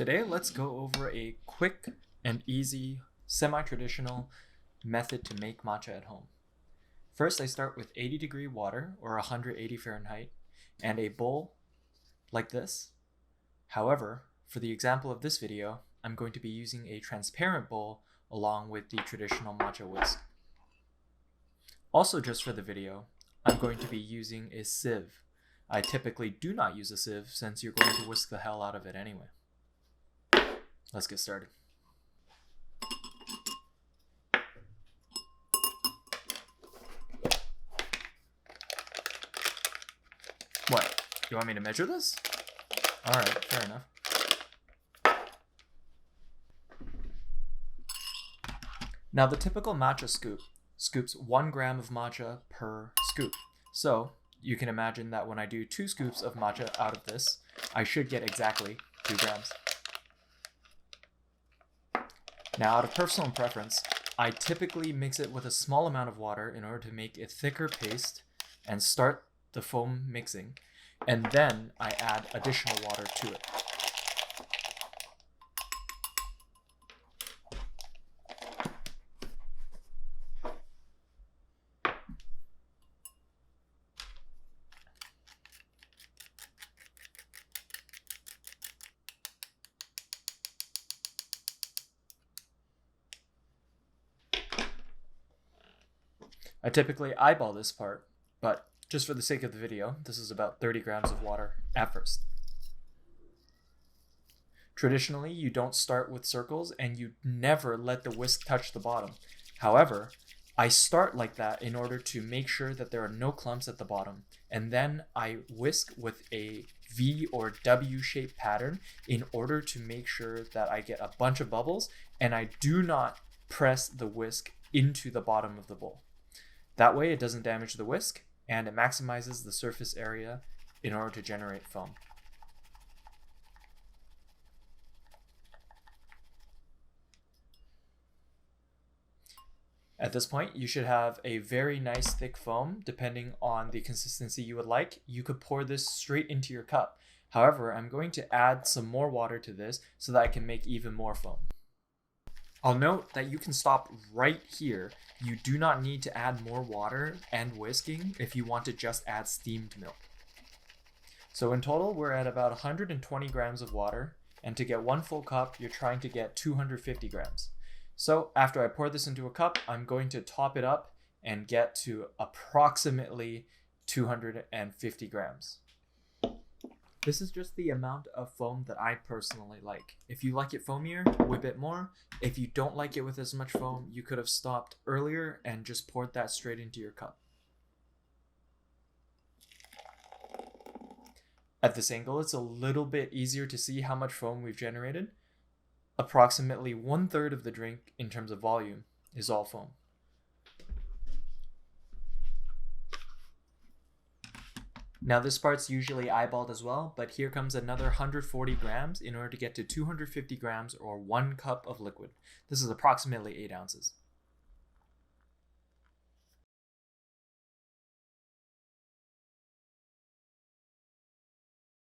Today, let's go over a quick and easy, semi-traditional method to make matcha at home. First, I start with 80-degree water, or 180 Fahrenheit, and a bowl like this. However, for the example of this video, I'm going to be using a transparent bowl along with the traditional matcha whisk. Also, just for the video, I'm going to be using a sieve. I typically do not use a sieve since you're going to whisk the hell out of it anyway. Let's get started. What? You want me to measure this? Alright, fair enough. Now the typical matcha scoop scoops 1 gram of matcha per scoop. So you can imagine that when I do 2 scoops of matcha out of this, I should get exactly 2 grams. Now, out of personal preference, I typically mix it with a small amount of water in order to make a thicker paste and start the foam mixing, and then I add additional water to it. I typically eyeball this part, but just for the sake of the video, this is about 30 grams of water at first. Traditionally, you don't start with circles and you never let the whisk touch the bottom. However, I start like that in order to make sure that there are no clumps at the bottom, and then I whisk with a V or W shaped pattern in order to make sure that I get a bunch of bubbles and I do not press the whisk into the bottom of the bowl. That way it doesn't damage the whisk and it maximizes the surface area in order to generate foam. At this point, you should have a very nice thick foam depending on the consistency you would like. You could pour this straight into your cup. However, I'm going to add some more water to this so that I can make even more foam. I'll note that you can stop right here. You do not need to add more water and whisking if you want to just add steamed milk. So in total, we're at about 120 grams of water, and to get 1 full cup, you're trying to get 250 grams. So after I pour this into a cup, I'm going to top it up and get to approximately 250 grams. This is just the amount of foam that I personally like. If you like it foamier, whip it more. If you don't like it with as much foam, you could have stopped earlier and just poured that straight into your cup. At this angle, it's a little bit easier to see how much foam we've generated. Approximately 1/3 of the drink in terms of volume is all foam. Now this part's usually eyeballed as well, but here comes another 140 grams in order to get to 250 grams or 1 cup of liquid. This is approximately 8 ounces.